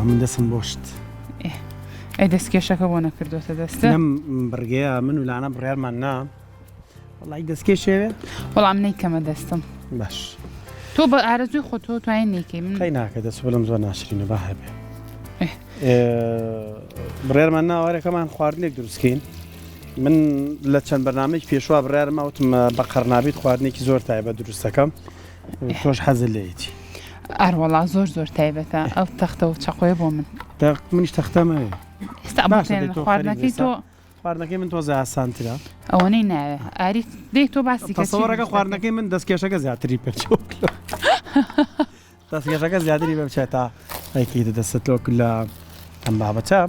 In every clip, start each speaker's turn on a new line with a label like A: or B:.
A: من دەسم بۆشت
B: ئەی دەستکێشەکە بۆ نەکردوتە دەستە
A: لەم بڕگەیە من و لاانە بڕیارمان نا وڵی دەستکێشێوێ
B: وەڵام نەیکەمە دەستم
A: باش
B: تۆ بە ئارەزوی خۆ تۆ توانین نیکەی من
A: خەی ناکە دەست بڵم زۆر ناشرینە با هەبێ بڕێرمان ناوارەکەمان خواردنێک دروستکەین من لە چەند بەرنامەی پێشوا بڕیارمەوتم بە قەرنابیت خواردنێکی زۆر تایبەت دروستەکەم تۆش حەزت لێیتی
B: ئەروەڵا زۆر تایبەتە ئەو تەختە و چەقۆیە بۆ من
A: منیش تەختەمە
B: ئێستا خواردنەکەی تۆ
A: خواردنەکەی من تۆزە ئاسانترا
B: ئەوەنەی ناوێ ئاری دەی تۆ باسی
A: تەسەوەڕەکە خواردنەکەی من دەستکێشەکە زیاتری پێچۆ دەستکێشەکە زیاتری بێ بچێت تا ئەیکەیتە دەستەوە لە ئەم بابەتە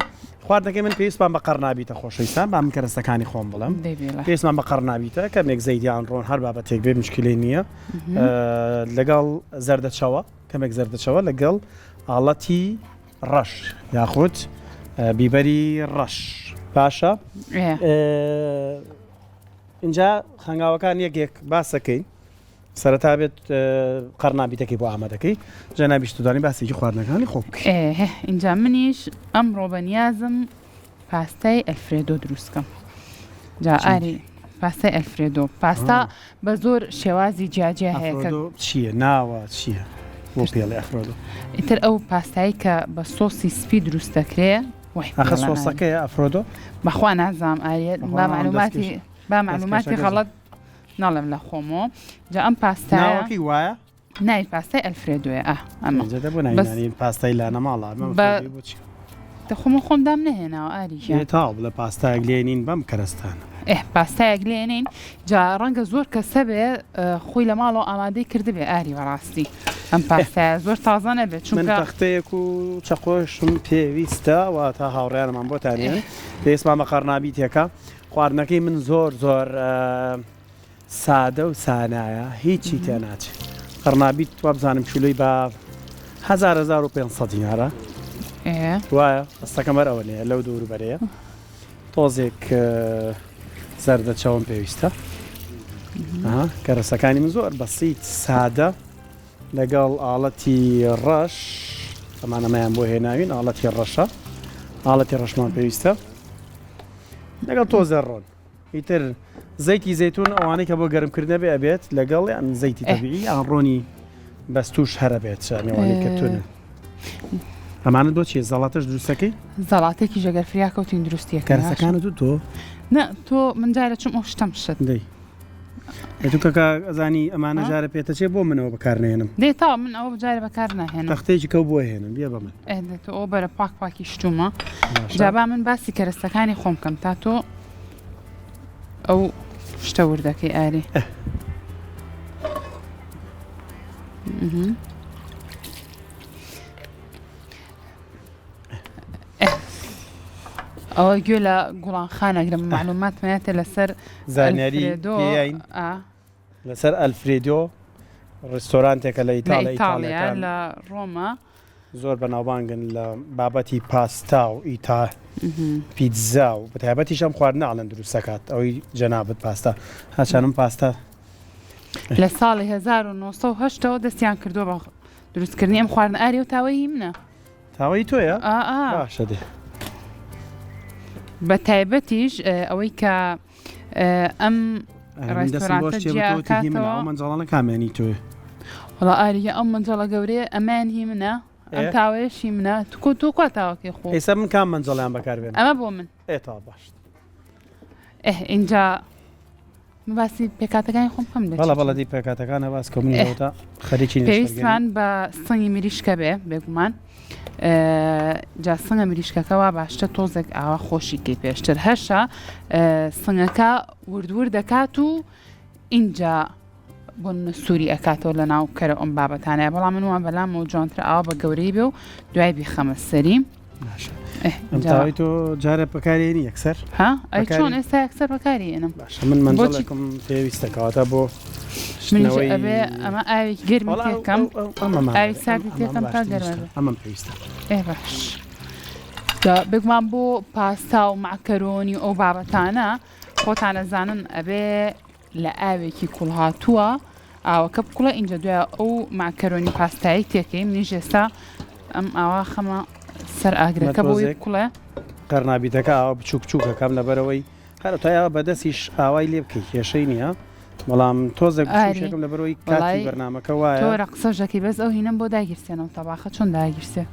A: خواردنەکەی من پێویستمان بە قەرنابیتە خۆشەویستان با من کەرەستەکانی خۆم بڵم پێویستمان بە قەرنابیتە کەمێک زەیدیان ڕۆن هەر بابەتێک بێ مشکلەی نییە لەگەڵ زەردەچەوە کەمێک زەردەچەوە لەگەڵ ئاڵەتی ڕەش یاخود بیبەری ڕەش باشە اینجا خەنگاوەکان یەکێک باسەکەین سەرەتا بێت قەرنابیتەکەی بۆ ئامادەکەی جەنابیشتدانی باسێکی خواردنەکانی خۆ
B: اینجا منیش ئەمڕۆ بەنیازم پاستای ئەلفرێدۆ دروستکەم جا ئاری پاستای ئەلفرێدۆ پاستا بە زۆر شێوازی جیاجێ هەیە
A: چییە ناوە چییە بۆ پێڵێ ئەفرۆدۆ
B: ئیتر ئەو پاستایی کە بە سۆسی سپی دروست دەکرێ
A: ئەخە سۆسەکەیە ئەفرۆدۆ
B: بەخوا نازام ئاریێت با معلوماتی غەڵەت ناڵم لە خۆمەوە جا ئەم
A: پاستاوەکی وایە
B: ناوی پاستای ئەلفرێدۆیە ئەمە
A: پاستای لا نەماڵە
B: دەخۆمە خۆمدام نەهێناوە ئاریژە
A: تاو بڵە پاستایەک لێنین بەم کەرەستانە
B: پاستایەک لێنین جا ڕەنگە زۆر کەسە بێ خۆی لە ماڵەوە ئامادەی کردبێ ئاری بەڕاستی ئەم پاستایە زۆر تازە نەبێت چونکە
A: من تەختەیەک و چەقۆشم پێویستە و تا هاوڕێنمان بۆ تاریان پێویستمان بە قەرنابیتێکە خواردنەکەی من زۆر سادە و سانایە هیچی تێ ناچێت قەرنابیت وا بزانم کیلۆی بە 1500 دینارە وایە ئەستەکەم بەرەوە نەیە لەو دووروبەرەیە تۆزێک زەردەچەوەم پێویستە کەرەسەکانی من زۆر بەسیت سادە لەگەڵ ئاڵەتی ڕەش ئەمانەمایان بۆ هێناوین ئاڵەتی ڕەشە ئاڵەتی ڕەشمان پێویستە لەگەڵ تۆزە ڕۆن ئیتر زەیتی زەیتون ئەوانەی کە بۆ گەرمکردنە بێ ئەبێت لەگەڵ یان زەیتی تەبیعی ئاڕۆنی بەستوش هەرە بێت میوانی کەتونە ئەمانە دۆ چیە زەڵاتەش دروستەکەی
B: زەڵاتێکی ژەگەر فریا کەوتین دروستیە
A: کەرەسەکانت تۆ
B: نە تۆ من جارە چم ئەو شتەم شت
A: دەی تو کەکە ئەزانی ئەمانە جارە پێتەچێ بۆ منەوە بەکار نێنم
B: دێ تا من ئەوە بجارە بەکار ناهێنم
A: تەختەیەکی کەو بۆ هێنم بێ بە من
B: تۆ ئەو بەرە پاکی شتومە جابا من باسی کەرەستەکانی خۆم کەم تا تۆ ئەو شتە وردەکەی ئاری ئەوە گوێ لە گوڵانخانەگرم معلوماتمەیەتە لەسەر
A: زانیاری لەسەر ئەلفرێدۆ ڕێستۆرانتێکە لە
B: ئیتاڵیا لە ڕۆما
A: زۆر بەناوبانگن لە بابەتی پاستا و ئیتا پیتزا و بەتایبەتیش ئەم خواردنە ئاڵەن دروستەکات ئەوەی جەنابەت پاستا هاچانم پاستا
B: لە ساڵی 1970ەوە دەستیان کردو بە دروستکردنی ئەم خواردن ئاری و تاوەی منە
A: تاوەی تۆیە؟ باشە دێ
B: بە تایبەتیش ئەوەی کە ئەم ڕێستۆرانتە جیاکاتەوە
A: مەنجەڵانە کامێنی تۆیە
B: وڵا ئاریە ئەم مەنجەڵە گەورەیە ئەمان هی منە ئەم تاوەیەشی منە تۆ کوا تاوەکەی خۆ
A: ئێستا من کام مەنجەڵیان بەکاربێن
B: ئەمە بۆ من
A: تا باش
B: اینجا باسی پێکاتەکانی خۆم خەم
A: دێت بەڵەدی پێکاتەکانە باس کۆمنیەوەتە خەریکی
B: پێویستمان بە سنگی مریشکە بێ بێگومان جا سنگە مریشکەکەەوە باشتە تۆزێک ئاوا خۆشیکەی پێشتر هەشە سنگەکە وردور دەکات و اینجا بۆ سووری ئەکاتەوە لە ناو کەرە ئەم بابەتانەیە بەڵام من وان بەلام و جوانترە ئاوا بە گەورەی بێ و دوای بیخەمە سەری
A: تاوی تۆ جارە بەکارێنی یەکسەر
B: ئەی چۆن ئێستا یەکسەر بەکارێنم
A: من مەنجەڵێکم پێویستەکەواتە بۆ
B: ئەبێ ئەمە ئاوی گەرمی تێکەم ئاوی ساردی تێکەم تا گەرمە
A: ئەمەم پێویستە
B: باش بگومان بۆ پاستا و معکەرۆنی ئەو بابەتانە خۆتانەزانن ئەبێ لە ئاوێکی کوڵهاتووە ئاوەکە بکوڵە اینجا دوای ئەو معکەرۆنی پاستایی تێکەی منیش ئێستا ئەم ئاوا خەمە سەر ئاگرەکە بۆی کوڵێ
A: قەرنابیتەکە ئاوا بچووک بچووکەکەم لەبەرەوەی هەر تایەوە بەدەستیش ئاوای لێ بکەی کێشەی نییە بەڵام تۆزێک بچووکەکەم لەبەرەوەی کاتی بەرنامەکە وایە
B: تۆرە قسەژەکەی بەس ئەو هینم بۆ داگیرسێنەوە تەباخە چۆن داگیرسێ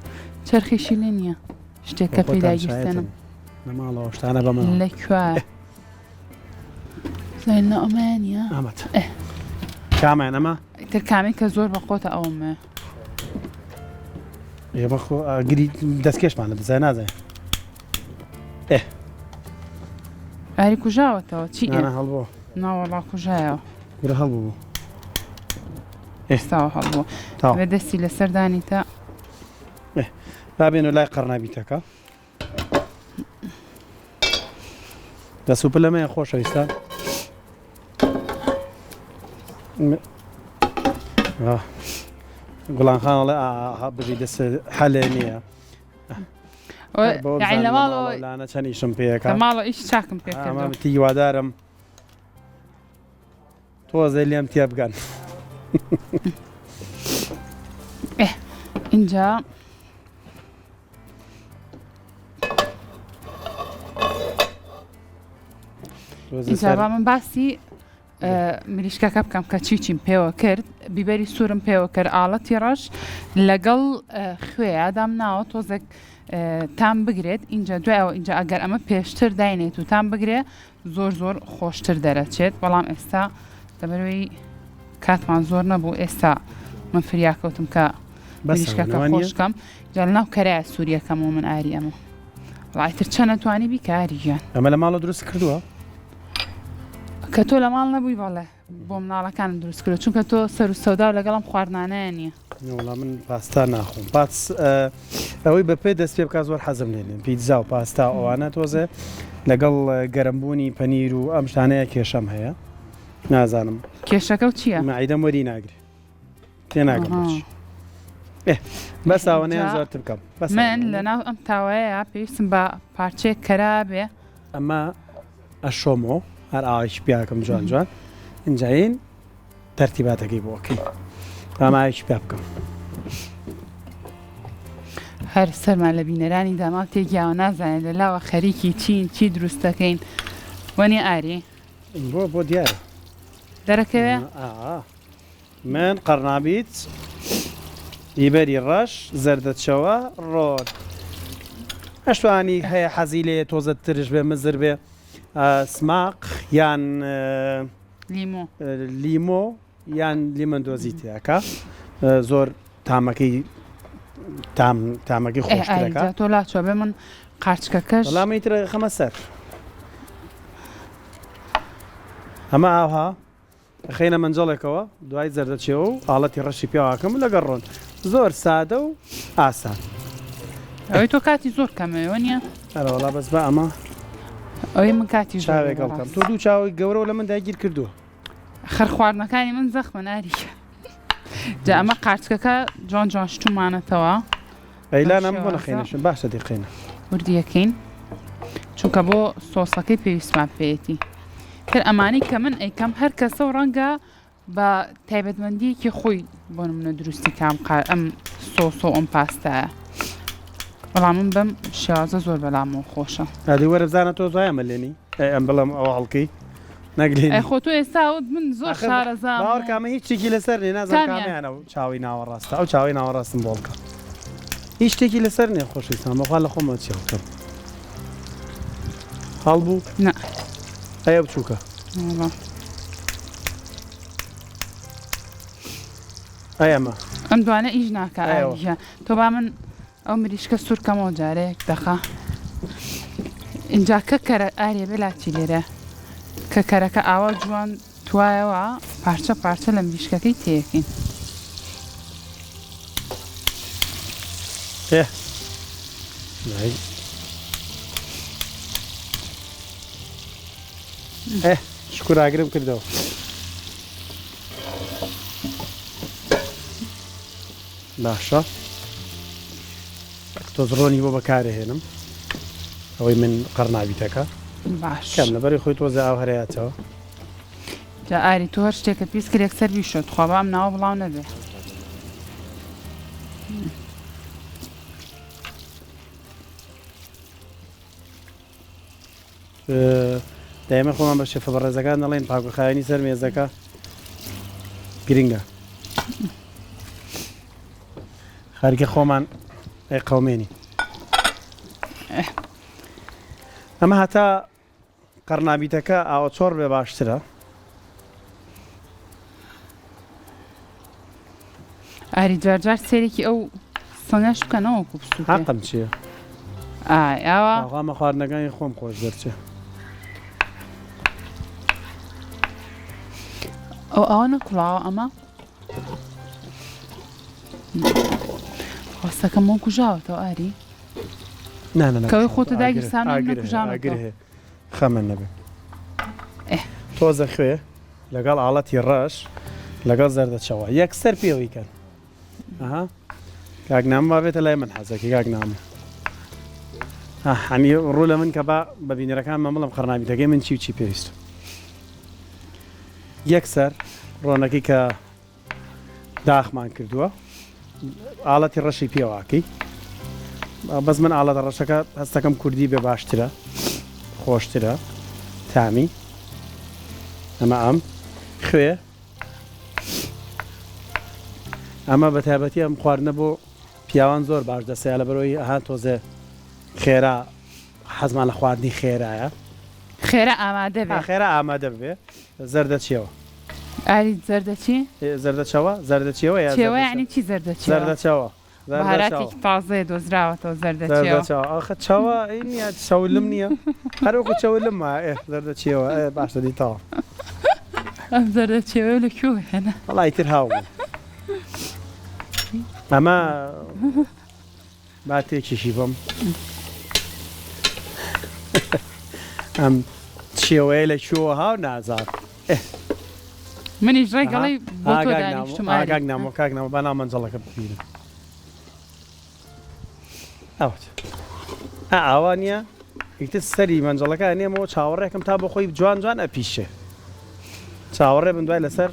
B: چرخیشی لێ نییە شتێکە پێی داگیرسێنم
A: نەماڵەوە شتانە بەمە
B: لەکوێ زێنە ئەمانە
A: ئەمەت کامیان ئەمە
B: تر کامی کە زۆر بەخۆتە ئەومە
A: بەخۆ گری دەستکێشمانە دەزای نازای
B: ئاری کوژاوەتەوە چی
A: هەڵبوو
B: ناوەڵا کوژایەوە
A: گرە هەڵبوو
B: ئێستاوە هەڵبوو بە دەستی لەسەردانی تا
A: بابێنە لای قەرنابیتەکە دەسوپە لەمەیە خۆشەویستان گوڵانخانڵێ بژی دەست حەلێ نییە
B: یعنی لە ماڵەوە
A: لاانە چەندیشم پێەکە
B: ماڵە ئیش چاکم پێکردەوە
A: تیوادارم تۆزە لێم تێ بگەن
B: اینجا اینجا با من باسی مریشکەکە بکەم کە چیچیم پێوە کرد بیبەری سوورم پێوە کرد ئاڵەتی ڕەش لەگەڵ خوێیادام ناوە تۆزێک تام بگرێت اینجا دوایەوە اینجا ئەگەر ئەمە پێشتر داینێت و تام بگرێ زۆر خۆشتر دەرەچێت بەڵام ئێستا لەبەرەوەی کاتمان زۆر نەبوو ئێستا من فریاکەوتم کە مریشکەکە خۆشکەم جا لەناو کەرایە سووریەکەم و من ئاری ئەمە وڵایتر چە نەتوانی بیکاری گیان
A: ئەمە لە ماڵە دروست کردووە
B: کە تۆ لە ماڵ نەبووی بەڵێ بۆ مناڵەکانم دروست کرد چونکە تۆ سەر و سەودا و لەگەڵم خواردنانەیە نییە
A: وڵام من پاستا ناخۆم پاس ئەوەی بەپێ دەست پێ بکات زۆر حەزم لێنێن پیتزا و پاستا ئەوانە تۆزێ لەگەڵ گەرمبوونی پەنیر و ئەم شتانەیە کێشەم هەیە نازانم
B: کێشەکە و چییە؟
A: مەعیدەم وەری ناگرێ تێ ناگەم بەس ئاوانەیان زۆرتر بکەم
B: من لەناو ئەم تاوایە پێویستم بە پارچەیەک کەرا بێ
A: ئەمە ئەشۆمۆ هەر ئاوایشی پیاکەم جوان جوان ئینجاین تەرتیباتەکەی بۆکەی ئامایشی پیا بکەم
B: هەر سەرمان لە بینەرانی داماڵ تێکیاوە نازانێت لە لاوە خەریکی چین چی دروستەکەین وەنی ئاری
A: بۆ دیارە
B: دەرەکەوێ
A: من قەرنابیت بیبەری ڕەش زەردەچەوە ڕۆت هەشتوانی هەیە حەزی لێ تۆزە ترش بێ مزر بێ سماق یان لیمۆ یان لیمەندۆزی تیاکە زۆر تامەکەی خۆشترەکە
B: تۆ لاچۆ بێ من قارچکەکەش
A: وەڵامی ترە خەمە سەر ئەمە ئاها خێنە منجەڵێکەوە دوای زەردەچێەوە و ئاڵەتی ڕەشی پیاواکەم لەگەڕ ڕۆن زۆر سادە و ئاسان
B: ئەوەی تۆ کاتی زۆر کەمەوە نییە
A: ئەرەوەڵا بەس بە ئەمە
B: ئەوەی من کاتی
A: چاوێکەڵکەم تۆ دوو چاوی گەورە لە من داگیر کردووە
B: خەر خواردنەکانی من زەخمە ناریکە جا ئەمە قارچکەکە جوان جوان شتومانەتەوە
A: ئەیلان ئەم بۆ نەخێنشن باشە دەخێنە
B: وردیەکەین چونکە بۆ سۆسەکەی پێویستمان پێێتی تر ئەمانی کە من ئەیکەم هەر کەسە و ڕەنگە بە تایبەتمەندیەکی خۆی بۆ منە دروستی کام ئەم سۆس و ئەم پاستایە بەڵام من بەم شێوازە زۆر بەلامەوە خۆشە
A: ئادی وەرە بزانە تۆ زایەمە لێنی ئەم بڵم ئەوە هەڵکەی نەگرێنی
B: خۆ تۆ ئێستا من زۆر شارەزان
A: باوەڕکامە هیچ شتێکی لەسەر نێ نازانم کامیانە و چاوی ناوەڕاستە ئەو چاوی ناوەڕاستم بۆ بکەم هیچ شتێکی لەسەر نێ خۆشەویستان بەخوا لە خۆمە چی بکەم هەڵبوو
B: نە
A: ئەیە بچووکە ئەمە
B: ئەم دوانە ئیش ناکە تۆ با من ئەو مریشکە سوورکەمەوە جارەیەک دەخە اینجا کە کەرە ئارێ بێلاچی لێرە کە کەرەکە ئاوا جوان توایەوە پارچە پارچە لە مریشکەکەی تێیەکەین
A: شکوراگرم کردەوە باشە تۆزڕۆنی بۆ بەکارهێنم ئەوەی من قەرنابیتەکە
B: باش
A: کەم لەبەری خۆی تۆزە ئاو هەرەیەتەوە
B: جا ئاری تۆ هەر شتێکە پیس کرێک سەر بیشۆت خوا بام ناوە بڵاو نەبێ
A: دائما خۆمان بە شێفە بەڕێزەکان دەڵێن پاکوخایەنی سەر مێزەکە گرنگە خەریکە خۆمان قەومێنی ئەمە هەتا قەرنابیتەکە ئاوە چۆڕ بێ باشترە
B: ئاری جارجار سێرێکی ئەو سەنگەش بکەنەوە کوبسووتێ
A: حەقم چییە؟
B: ئاوا
A: ئاغامە خواردنەکانی خۆم خۆش دەرچێ
B: ئەوە نەکوڵاوە ئەمە خۆستەکەم وە کوژاوەتەوە ئاری کەوەی خۆتە داگیرسانە نەکوژانەوە
A: خەمە نەبێ تۆزە خوێ لەگەڵ ئاڵەتی ڕەش لەگەڵ زەردەچەوە یەکسەر پێوەی کەن کاکنام بابێتە لای من حەزەکەی کاکنامە هەمی ڕوو لە من کە بە بینەرەکان مەمەڵم قەرنابیتەکەی من چی و چی پێویستە یەکسەر ڕۆنەکەی کە داخمان کردووە ئاڵەتی ڕەشی پێواکەی بەس من ئاڵەتە ڕەشەکە هەستەکەم کوردی بێ باشترە خۆشترە تامی ئەمە ئەم خوێ ئەمە بە تایبەتی ئەم خواردنە بۆ پیاوان زۆر باش دەسەیە لە بەرەوەی ئەها تۆزێ خێرا حەزمان لە خواردنی خێرایە
B: خێرا ئامادە بێ
A: خێرا ئامادە بێ زەردەچیەوە
B: ئاری زەردەچی
A: زەردەچیەوە
B: چێوە یعنی چی
A: زەردەچەوە
B: بەهاراتێکی تازەیە دۆزراوەتەوە زەردەچیەوە
A: ئەخە چاوە نییە چاولم نییە هەروەکو چاولم زەردەچیەوە باشە دیتەوە
B: ئەم زەردەچیەوە لەکوێ هێنا
A: وەڵای تر هاوبوو ئەمە با تێکیشی بۆم ئەم چێوەیە لە کوێوە هاو نازان
B: منیش ڕێگەڵی بۆ تۆ دانیشتم
A: کاکنامە با ناومەنجەڵەکە ببینم ئەوت ئاوا نییە ئیتر سەری مەنجەڵەکە نێمەوە چاوەڕێکم تا بۆ خۆی جوان جوان ئەپیشێ چاوەڕێ بن دوای لەسەر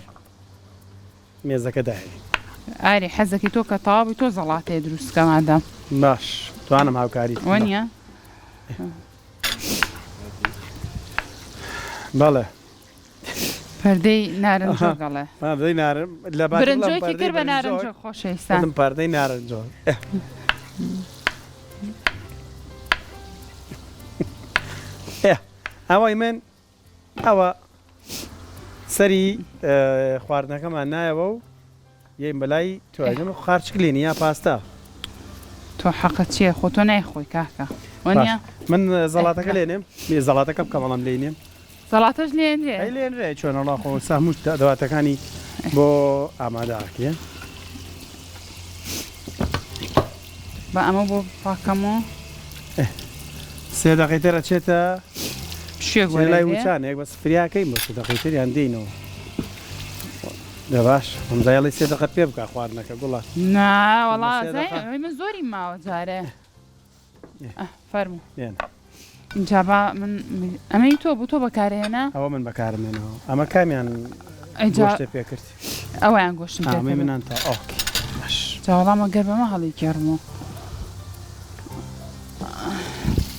A: مێزەکە داهێنی
B: ئاری حەزەکی تۆ کە تاوابی تۆ زەڵاتەیە دروستکە مادام
A: باش توانم هاوکاری
B: وەنیە
A: بەڵێ
B: پەردەی نارنجۆ گەڵێ
A: پەردەی نارم لە
B: برنجۆیەکی کرد بە نارنجۆ خۆشەویستان
A: پەردەی نارنجۆ ئەوەی من ئەوە سەری خواردنەکەمان نایەوە و یەیم بەلای توانم خارچک لێنی یا پاستا
B: تۆ حەقە چییە خۆ تۆ نایخۆی کاکە وەنیە
A: من زەڵاتەکە لێنێم زەڵاتەکە بکە بەڵام لێنێم
B: زەڵاتەش لێنرێ
A: لێنرێ چۆنەڵاخۆ سەهموو دەواتەکانی بۆ ئامادەکیە
B: بە ئەمە بۆ پاکەمەوە
A: سێ دەقیترە چێتە لای
B: شوێ
A: وچانێک بەس فریاکەی بۆ سێ دەقیتریان دێنەوە دەباش ئەمزایڵی سێ دەقەت پێ بکە خواردنەکە گوڵات
B: ناوەڵا من زۆری ماوە جارێ فەرموو اینجا من ئەمەی تۆ بۆ تۆ بەکارێنە
A: ئەوە من بەکارمێنەوە ئەمە کامیان گۆشتە پێکرد
B: ئەویان گۆشتم
A: منان تا
B: جاوەڵامە گەر بەمە هەڵی کێڕمەوە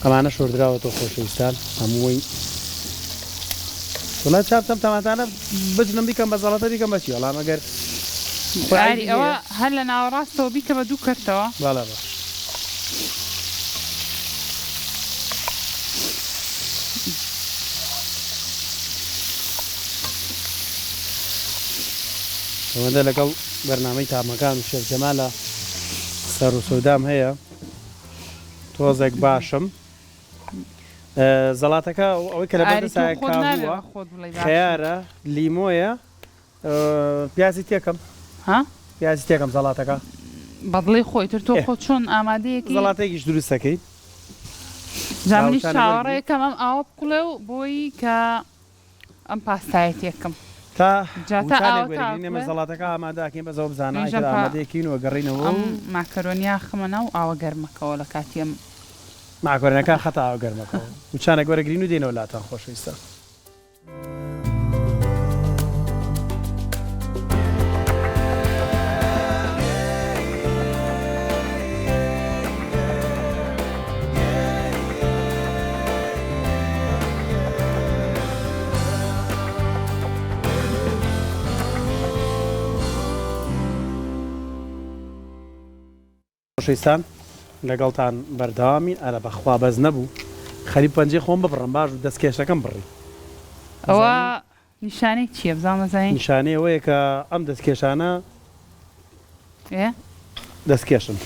A: ئەمانە شۆردراوە تۆ خۆشەویستان هەمووی وڵات چاپتەم تەماتانە بجنم بیکەم بە زەڵاتە بیکەم بەچی وەڵام ئەگەر
B: ئەوە هەر لە ناوەڕاستەوە بیکە بە دوو کردەوە
A: باڵا باش ئەوەندە لەگەڵ بەرنامەی تامەکان شێف جەمالە سەر و سەودام هەیە تۆزێک باشم زەڵاتەکە ئەوەی کە لە بەرسایەکووە خیارە لیمۆیە پیازی تێکەم پیازی تێکەم زەڵاتەکە
B: بەدڵی خۆی تر تۆ خۆ چۆن ئامادەیەکی
A: زەڵاتێکیش دروستەکەی
B: جامنی چاوەڕێکەم ئەم ئاوە بقڵێ و بۆی کە ئەم پاستایەتێکم
A: تا نێمە زەڵاتەکە ئامادەکەین بەزەوە بزانە ئامادەیەکینەوە گەڕینەوە
B: ماکەرۆنیا خمەنە و ئاوە گەرمەکەەوە لە کاتیم
A: ماکۆرنەکە خەتا ئاوە گەرمەکەەوە وچانە گوەرەگرین و دێنەوە لاتان خۆشەویستە خۆشەویستان لەگەڵتان بەردەوامین ئەرە بەخوا بەز نەبوو خەریب پەنجەی خۆم ببڕم باش و دەستکێشەکەم بڕی
B: ئەوە نیشانەی چییە بزانمە زانین
A: نیشانەی ئەوەیە کە ئەم دەستکێشانە دەستکێشن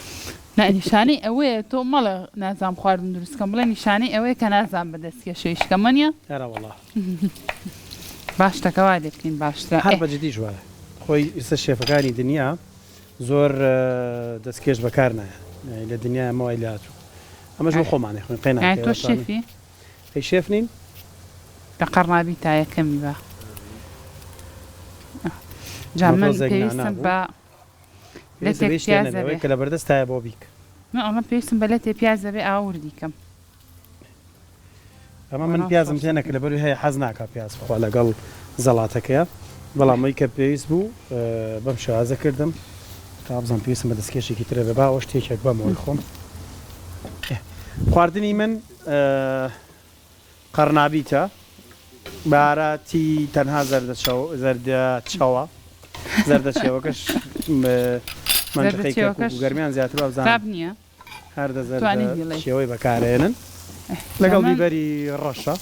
B: نیشانەی ئەوەیە تۆ مەڵە نازام خواردن دروستکەم بڵێ نیشانەی ئەوەیە کە نازان بە دەستکێشەیشکەمەنیە
A: هەرە وەڵا
B: باش تەکەوا لێ بکەین باشترە
A: هەر بەجددی ژوارە خۆی ئێستا شێفەکانی دنیا زۆر دەستکێش بەکار نایە لە دنیای مەوای لاتوو ئەمەش بۆ خۆمانێ خوێن قەی
B: تۆ شێفی
A: ئەی شێف نین
B: لە قەرنابی تا یەکەمی بە جا من پێویستم بە لەتێک پیاز دەبێ
A: کە لە بەردەستایە بۆ بیک
B: ئەمە پێویستم بە لەتێ پیاز دەبێ ئاوردی کەم
A: ئەمە من پیازم تێنە کە لەبەروی هەیە حەز ناکە پیاز بخوا لەگەڵ زەڵاتەکەیە بەڵامەوەی کە پێویست بوو بەم شازە کردم تا بزانم پێویستم بە دەستکێشێکی ترە بێ باوە شتێکێک بەمەوەی خۆم خواردنی من قەرنابیتە بارەتی تەنها زەردەچێوەکەش گەرمیان زیاتر بزانام
B: نییە
A: هەر شێوەی بەکارێنن لەگەڵ بیبەری ڕەشە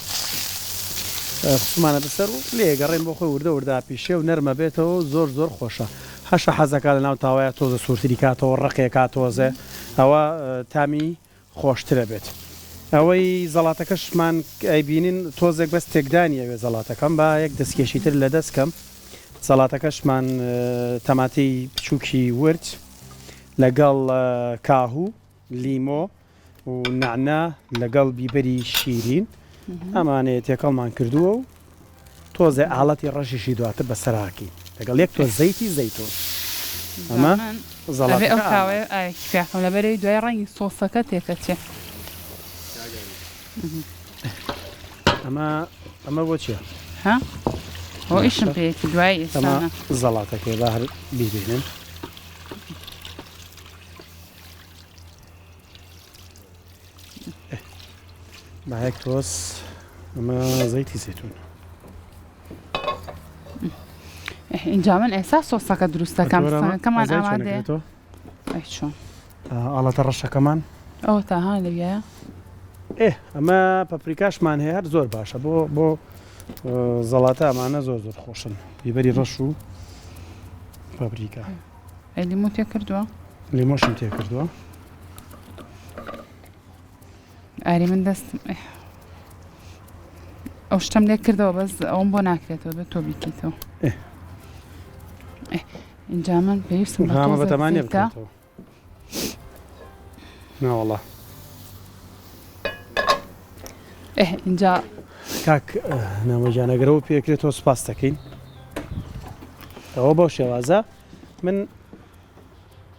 A: خسومانە بەسەر و لێگەڕێن بۆ خۆی وردە وردا پیشێ و نەرمە بێتەوە زۆر زۆر خۆشە هەشە حەزەکە لە ناو تاوایە تۆزە سوورتری کاتەوە ڕقێکا تۆزێ ئەوە تامی خۆشترە بێت ئەوەی زەڵاتەکەشمان ئەیبینین تۆزێک بەس تێکدانیەوێ زەڵاتەکەم با یەک دەستکێشی تر لە دەستکەم زەڵاتەکەشمان تەماتی بچووکی ورد لەگەڵ کاهوو لیمۆ و نعنا لەگەڵ بیبەری شیرین ئەمانەیە تێکەڵمان کردووە و تۆزێ ئاڵەتی ڕەشیشی دواتر بەسەراکی لەگەڵ یەک تۆ زەیتی زەیتۆن ئەمە
B: زەڵاتەکەم لەبەرەوەی دوای ڕەنگی سۆسەکە تێکەچێ
A: ئەمە بۆ چییە؟
B: ها؟ بۆ ئیشم پێیەکی دوای ئێستانە
A: زەڵاتەکەی با هەر بیبینن با یەک تۆز ئەمە زەیتی زەیتون
B: اینجا من ئێستا سۆسەکە دروستەکەم کەمان ئامادەیە چۆن
A: ئاڵەتە ڕەشەکەمان
B: ئەوە تاها لەویە
A: ئەمە پەپریکاشمان هەیە هەر زۆر باشە بۆ زەڵاتە ئەمانە زۆر زۆر خۆشن بیبەری ڕەش و پەپریکا
B: لیمۆ تێ کردووە
A: لیمۆشم تێ کردووە
B: ئاری من دەستم ئەو شتم لێ کردەوە بەس ئەوم بۆ ناکرێتەوە بێت تۆ بیکەیتەوە اینجا من پێویستم
A: بە تەمانیە بکەیتەوە ناوەڵا
B: اینجا
A: کاک نامەجانەگەرەوە پێکرێتەوە سوپاس دەکەین ئەوە بەو شێوازە من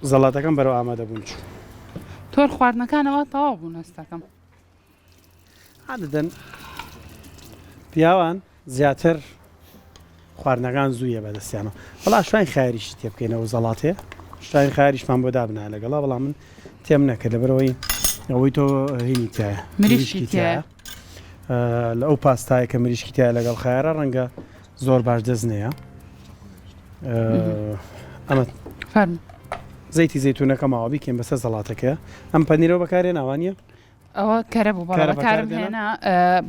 A: زەڵاتەکەم بەرەو ئامادە بوون چوو
B: تۆر خواردنەکانەوە تەواو بوون هەستەکەم
A: عادەدەن پیاوان زیاتر خواردنەکان زوویە بەدەستیانەوە بەڵا شوین خایریشی تێ بکەینەوە زەڵاتێ شوین خایریشمان بۆ دابنا لەگەڵا بەڵام من تێم نەکرد لەبەرەوەی ئەوەی تۆ هینی تایە
B: مریشکی تایە
A: لە ئەو پاستایە کە مریشکی تایە لەگەڵ خایرە ڕەنگە زۆر باش دەستنەیە ئەمە زەیتی زەیتونەکە ماوە بیکەین بەسەر زەڵاتەکە ئەم پەنیرەوە بەکارێ ناوانیە
B: ئەوە کەرە بوو بەڵکارم هێنا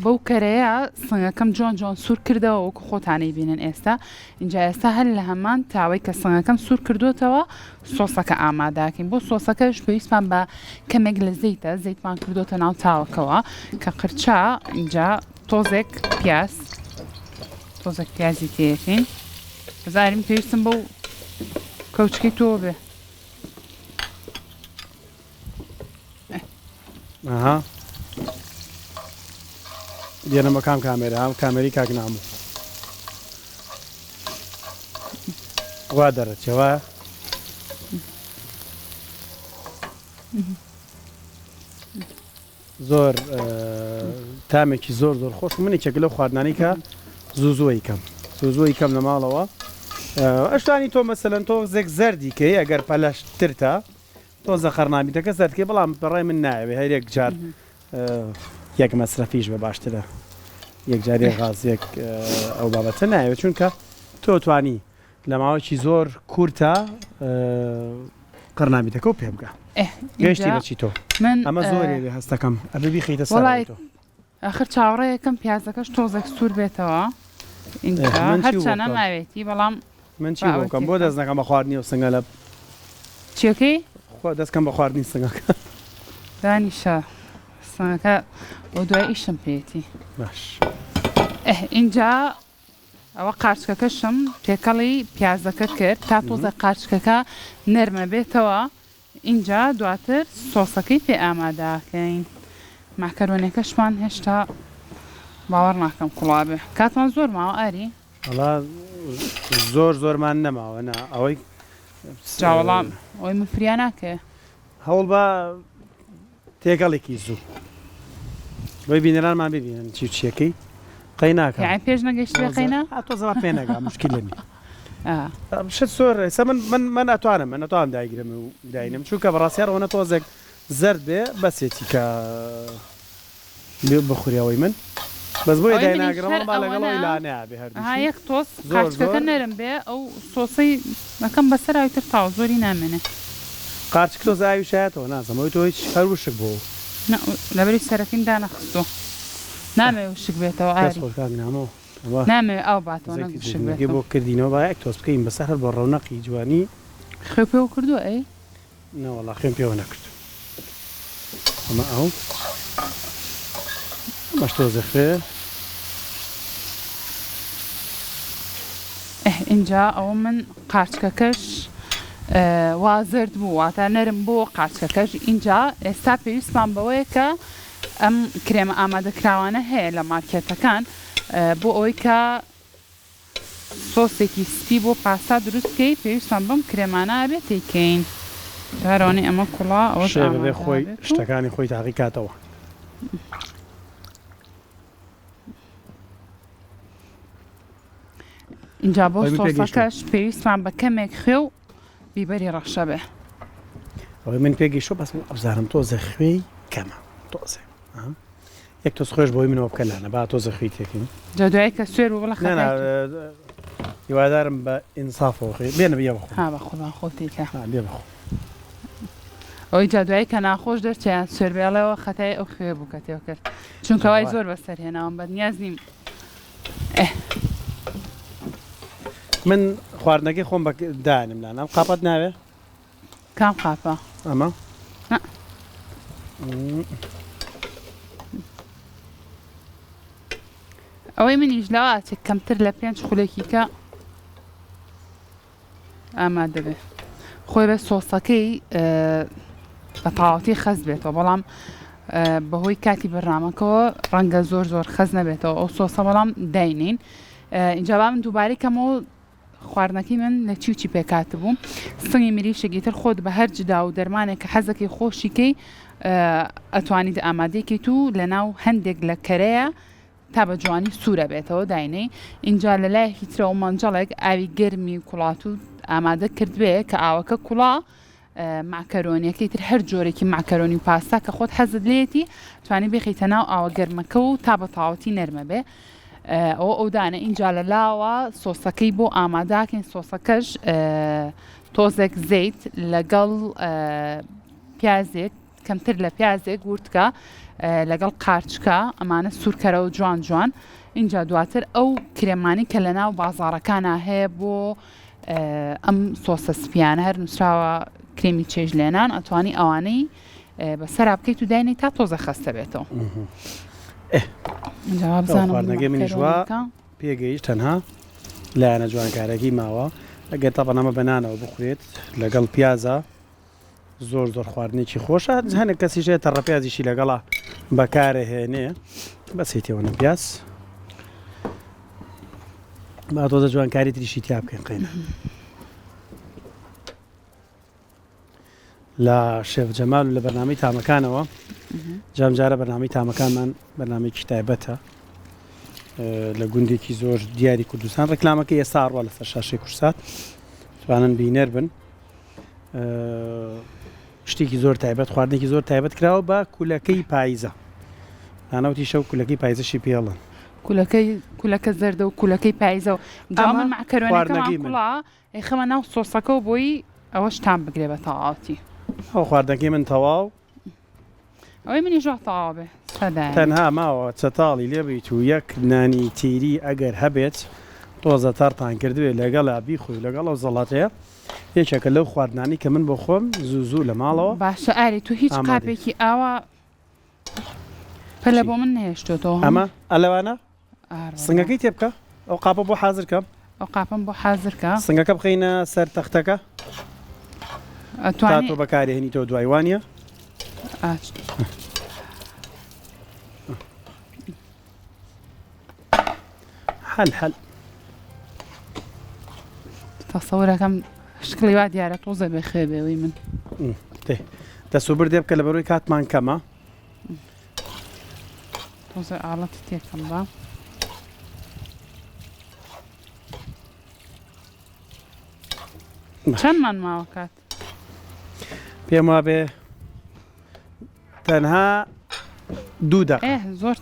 B: بەو کەرەیە سنگەکەم جۆن جۆن سوور کردەوە وەکو خۆتانەی بینن ئێستا اینجا ئێستا هەر لە هەمان تاوەی کە سنگەکەم سوور کردوتەوە سۆسەکە ئاماداکەین بۆ سۆسەکەش پێویستمان بە کەمێک لە زەیتە زەیتمان کردوتە ناو تاوەکەوە کە قرچا اینجا تۆزێک پیازی تێکەین بزاریم پێویستم بەو کەوچکەی تۆ بێ
A: دیێنە بەکام کامێرە ئەم کامێری کاک ناموو وا دەرەچەوە زۆر تامێکی زۆر زۆر خۆش منێکێک لەو خواردنانی کە زووزۆی کەم لە ماڵەوە ئەشتانی تۆ مەسەلەن تۆ زێک زەردی کەی ئەگەر پەلەشترتە تۆزە خەرنابیتەکە زەردکە بەڵام بەڕای من نایەوێ هەر یەک جار یەک مەسرەفیش بە باشترە یەک جارێ غازێک ئەو بابەتە نایەوێت چونکە تۆ توانی لە ماوەی زۆر کورتە قەرنابیتەکە و پێ بگە گەشتی بەچی تۆ
B: من
A: ئەمە زۆرێ لێ هەستەکەم ئەبێ بیخیتە
B: وڵای
A: سەر
B: آخر چاوەڕێیەکەم پیازەکەش تۆزێک سوور بێتەوە اینجا هەرچەنە ناوێتی بەڵام
A: من چی بۆکەم بۆ دەست نەکەم بە خواردنی و سنگە لە
B: چیەکەی
A: دەستکەم بە خواردنی سنگەکە
B: دانیشە سنگەکە بۆ دوای ئیشم پێێتی
A: باش
B: اینجا ئەوە قارچکەکەشم پێکەڵی پیازەکە کرد تا تۆزە قارچکەکە نەرمە بێتەوە اینجا دواتر سۆسەکەی پێ ئامادەکەین ماکەرۆنێکەشمان هێشتا باوەڕ ناکەم کوڵابێ کاتمان زۆر ماوە ئاری
A: ئەڵا زۆرمان نەماوە ئەوەی
B: جاوەڵام ئەوی من فریا ناکێ
A: هەوڵ بە تێگەڵێکی زوو بۆی بینەرانمان ببینن چی چیەکەی قەی ناکە
B: پێش نەگەشت بێ قەینا
A: تۆ زەوا پێ نەگا مشکل لەمی شت زۆر ئێستا من ئەتوانم من نەتوانم داگیرم و داینم چونکە بەڕاستیارەوەنە تۆزێک زرد بێ بەسێتی کە بخوریەوەی من بەس بۆی دایناگرەوە با لەگەڵەوەی لانەیە بێ هەردوو
B: یەک تۆس قارچکەکە نەرم بێ ئەو سۆسەی مەکەم بەسەراوی تر تاو زۆری نامێنێ
A: قارچک تۆ زاوی شایەتەوە نازەمەوەی تۆ هیچ هەر وشک بۆ
B: لەبەری سەرەکەین دانەخستۆ نامێ وشک بێتەوە ئاری نامێ ئەو باتەوە نەگوشک بێت
A: بۆ کردینەوە با یەک تۆس بکەین بەسەر هەر بۆ ڕەونەقی جوانی
B: خوێ پێوە کردووە ئەی
A: نەوەڵا خوێن پێوە نەکرد ئەمە ئەو باش تۆزە خوێ
B: اینجا ئەوە من قارچکەکەش وازرد بوو واتە نەرم بۆ قارچکەکەش اینجا ئێستا پێویستمان بەوەیە کە ئەم کرێمە ئامادەکراوانە هەیە لە مارکێتەکان بۆ ئەوەی کە سۆسێکی سپی بۆ پاستا دروست بکەی پێویستمان بەم کرێمانە بێت تێکەین جارۆنی ئەمە کوڵا ئەوە
A: بێ خۆی شتەکانی خۆی تاقی کاتەوە
B: اینجا بۆ سۆسەکەش پێویستمان بە کەمێک خوێ و بیبەری ڕەخشە بێ
A: ئەوەی من پێگەیشتۆ بەس ئەبزارم تۆزە خوێی کەمە تۆزێ یەک تۆز خۆش بۆی منەوە بکە لانە با تۆزە خوێی تێکین
B: جا دوای کە سوێر و بڵە
A: هیوادارم بە ئینسافەوە خوێ بێنە بێ بخۆ
B: بە خۆدا خۆ تێکە
A: بێ بخۆ
B: ئەوی جادوایی کە ناخۆش دەرچیان سوێربێڵەوە خەتای ئەو خوێ بوو کە تێو کرد چونکەوای زۆر بەسەر هێناوم بە نیاز نیم
A: من خواردنەکەی خۆم دانم لاام قاپەت ناوێ
B: کام قاپە
A: ئەمە
B: ئەوەی منیش لەوە چێک کەمتر لە 5 خولێکی کە ئامادە بێ خۆی بە سۆسەکەی بە تاواتی خەز بێتەوە بەڵام بەهۆی کاتی بەرنامەکەەوە ڕەنگە زۆر خەز نەبێتەوە ئەو سۆسە بەڵام داینین اینجا با من دووبارەی کەمەوە خواردنەکەی من لە چی پێکات بووم سنگی مریشێکی تر خۆت بە هەر جدا و دەرمانێک کە حەزەکەی خۆشیکەی ئەتوانیت ئامادەیەکەیت و لە ناو هەندێک لە کەرەیە تا بە جوانی سوورە بێتەوە داینەی اینجا لە لایەکی ترەوە مەنجەڵێک ئاوی گەرمی کوڵات و ئامادە کردبێ کە ئاوەکە کوڵا ماکەرۆنیەکەی تر هەر جۆرێکی ماکەرۆنی و پاستا کە خۆت حەزت لێتی توانی بخیتە ناو ئاوە گەرمەکە و تا بە تاوەتی نەرمە بێ ئەودانە اینجا لە لاوە سۆسەکەی بۆ ئاماداکەین سۆسەکەش تۆزێک زەیت لەگەڵ پیازێک کەمتر لە پیازێک ورتکە لەگەڵ قارچکە ئەمانە سوورکەرە و جوان اینجا دواتر ئەو کرێمانی کە لە ناو بازاڕەکانە هەیە بۆ ئەم سۆسە سپیانە هەر نووسراوە کرێمی چێژ لێنان ئەتوانی ئەوانەی بەسەرا بکەیت و داینەی تا تۆزە خەستە بێتەوە
A: خواردنەکەی منیشوە پێگەیشت تەنها لایەنە جوانکارێکی ماوە ئەگەر تەپەنەمە بەنانەوە بخورێت لەگەڵ پیازە زۆر خواردنێکی خۆشە هەنێک کەسیژێت تەڕەپیازیشی لەگەڵا بەکارە هێنێ بەسیتەوە نە پیاز با تۆزە جوانکاری تریشی تیا بکەین قەینە لە شێف جەمال و لە بەرنامەی تامەکانەوە جامجارە بەرنامەی تامەکانمان بەرنامەیەکی تایبەتە لە گوندێکی زۆر دیاری کوردستان ڕێکلامەکە ئێستا ئاڕوا لەسەر شاشەی کورسات توانن بینەر بن شتێکی زۆر تایبەت خواردنێکی زۆر تایبەت کراوە بە کولەکەی پاییزە نانەوتی شەو کولەکەی پاییزەشی پێڵن
B: کولەکە زەردە و کولەکەی پاییزە و جامن ماکەرۆنەکەمان کوڵا خەمە ناو سۆسەکە و بۆی ئەوەش تام بگرێ بە تەواوەتی
A: ئەو خواردنەکەی من تەواو
B: ئەوەی منی ژۆ تەواو بێ سەدای
A: تەنها ماوە چەتاڵی لێبیت و یەک نانی تیری ئەگەر هەبێت تۆزە تەرتان کردوێ لەگەڵا بیخۆی لەگەڵ ئەو زەڵاتەیە یەکێکە لەو خواردنانی کە من بۆ خۆم زوو لە ماڵەوە
B: باشە ئاری تو هیچ
A: ئامادەی.
B: قاپێکی ئاوا پەلە بۆ من نهێشتۆتەوە
A: ئەمە ئەلەوانە سنگەکەی تێ بکە ئەو قاپە بۆ حازرکەم
B: ئەو قاپم بۆ حازرکە
A: سنگەکە بخینە سەر تەختەکە تا تۆ
B: ئەتوانێت
A: بەکارهێنیتەوە دوایوانە حل
B: تەسەورەکەم شکلی وا دیارە تۆزە بێ خوێبێەوەی من
A: دەسوبر دێ بکە لە بەرۆی کاتمان کەمە
B: تۆزە ئاڵەت تێکەم بە چەندمان ماوە کات
A: پێم وا بێ تەنها دوو دەق
B: زۆر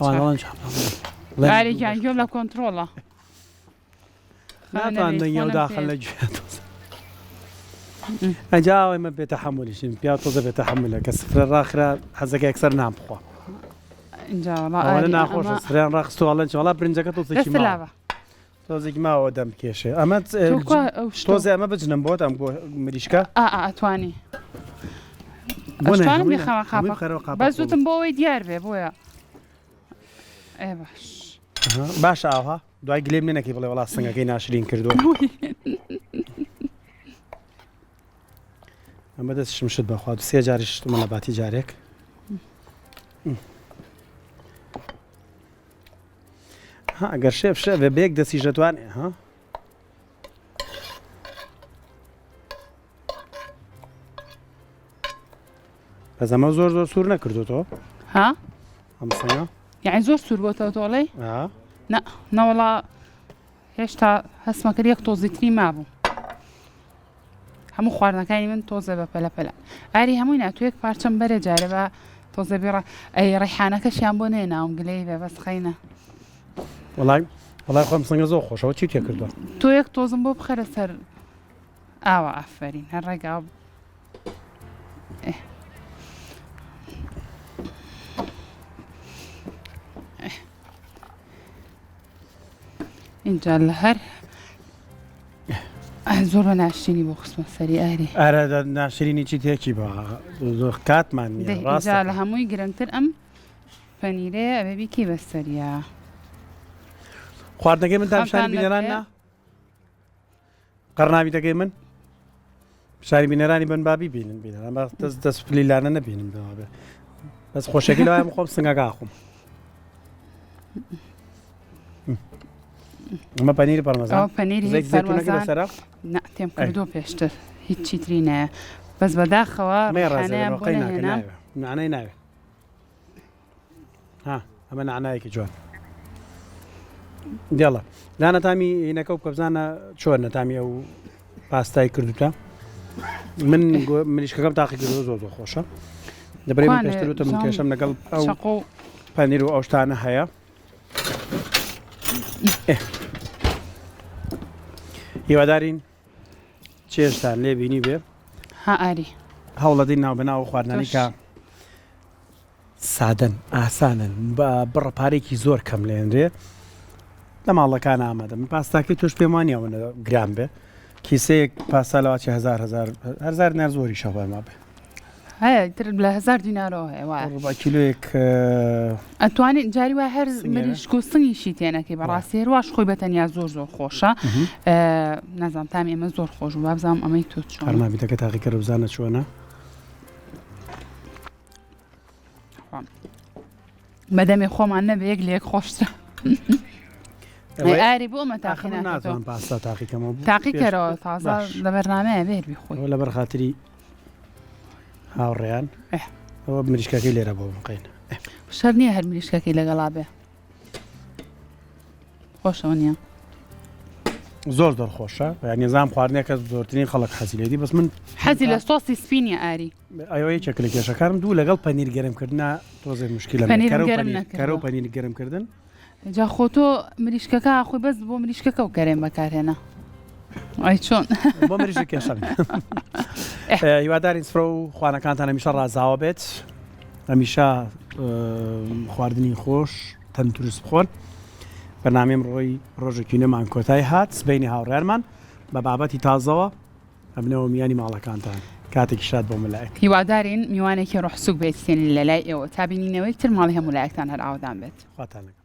B: ئاریگیان گوێم لە کۆنتترۆڵە
A: ناتوانە داخل لە گوێ ئەجاوای مە بێتە حمولیشین پیا تۆزە بێتە حملە کە سفرە ڕاخرا حەزەکە یەکسەر نام بخوا ئەوانە ناخۆشە سفریان ڕاخستوواڵەن چۆڵا برنجەکە تۆزێکی ماوە تۆزێکی ماوە دەم کێشێ ئەمە تۆزێ ئەمە بجنم بۆت ئەم بۆ مریشکە
B: ئەتوانی بەس زوتم بۆ ئەوەی دیار بێ بۆیە باش
A: باش ئاها دوای گلێم لێ نەکەی بڵێ وڵات سنگەکەی ناشرین کردووە ئەمە دەستشم شت بەخوا سێ جاریش مە لە باتی جارێک ئەگەر شێف شێ بێک دەستی ژەتوانێ ها بەس ئەمە زۆر سوور نەکردوتەوە
B: ها
A: ئەم سەنگە
B: یعنی زۆر سوور بۆتەوە تۆڵێ نەوەڵا هێشتا هەستمە کرد یەک تۆزیتری مابوو هەموو خواردنەکانی من تۆزە بە پەلەپەلە ئاری هەمووی ناتوێک پارچەم بەرە جارە بە تۆزە بێڕە ئەی ڕێحانەکەشیان بۆ نێ ناوم گلەی بێ بەس خەینە
A: وڵای خۆم سنگە زۆر خۆشەوە چی تێ کردووە
B: تۆ یەک تۆزم بۆ بخەرە سەر ئاوە ئافرین هەر ڕێگا اینجا لە هەر زۆر بە ناشرینی بۆ خستمە سەری ئاری
A: ئارە ناشرینی چی تێکی بە کاتمان
B: ڕاستە لە هەمووی گرنگتر ئەم پەنیرەیە ئەبێ بیکی بەسەریە
A: خواردنەکەی من تامشاری بینەراننا قەرناویدەکەی من شاری بینەرانی بن بابی بینن بینەران دەست پلیلانە نەبینم بێ بەس خۆشەکەی لەوای خۆم سنگەکە ئاخۆم ئەمە پەنیری پەرمەزان
B: پەنیری
A: بەسەرا
B: تێم کردو پێشتر هیچ چیتری نایە بەس بەداخەوە
A: نانەی ناوێ ئەمە نانایەکی جوان دیڵە دانەتامی هینەکە و کەبزانە چۆن نەتامی ئەو پاستای کردوتە من مریشکەکەم تاقی کردو زۆر خۆشە دەبێت من پێشترتە من کێشەم لەگەڵ ئەو پەنیر و ئەو شتانە هەیە هیوادارین چێشتان لێ بینی بێ
B: ئاری
A: هەوڵەدەی ناوبەناو خواردنانی کە سادەن ئاسانن بە بڕەپارێکی زۆر کەم لێنرێ لە ماڵەکان ئامادە من پاستاکەی توش پێم وانیەوە گران بێ کیسەیەک پاستا لەواچی هزار نار زۆری شەوەما بێ
B: هەیە تر لە 1000 دینارەوە هەیە
A: کیلویەک
B: ئەتوانێت جاری وای هەر مریشک و سنگیشی تێنەکەی بەڕاستی هێرواش خۆی بەتەنیا زۆر خۆشە نازانام تامی ئێمە زۆر خۆش و بابزانم ئەمەی تۆ چۆن
A: هەرمابیتەکە تاقی کرد بزانە چۆنە
B: بەدەمێ خۆمان نەبێ یەک لە یەک خۆشتە ئاری بۆ ئەمە
A: نازانم پاستا تاقیکەمەوە
B: تاقی کەرەوە تازە لە بەرنامەیە بێر بیخۆی
A: لە بەرخاتری هاوڕێیان ئەوە مریشکەکەی لێرە بۆ بقین
B: شەر نییە هەر مریشکەکەی لەگەڵا بێ خۆشەوە نییە
A: زۆر خۆشە نظام خواردنێکە زۆرترین خەڵک حەزی لێدی بەس من
B: حەزی لە سۆسی سپینیە ئاری
A: ئەوەیە چەکە لە کێشەکارم دوو لەگەڵ پەنیر گەرمکردنا تۆزێ مشکلە کەرە و پەنیر گەرمکردن
B: جا خۆ تۆ مریشکەکە خۆی بەس بۆ مریشکەکە و کەرێن بەکارهێنا ئەی چۆن
A: بۆ مریشی کێشەڵ هیوادارین سفرە و خوانەکانتان هەمیشە ڕازاوە بێت هەمیشە خواردنی خۆش تەندروست بخۆن بەنامێم ڕۆی ڕۆژێکی نەمان کۆتایی هات سبەینی هاوڕێرمان بە بابەتی تازەوە ئەبنەوە میانی ماڵەکانتان کاتێکی شاد بۆ ملایەک
B: هیوادارین میوانێکی ڕحسوک بێتێن لە لای ئێوە تا بینینەوەی تر ماڵی هەموو لایەکتان هەر ئاوادان بێت
A: خواتان لەگەڵ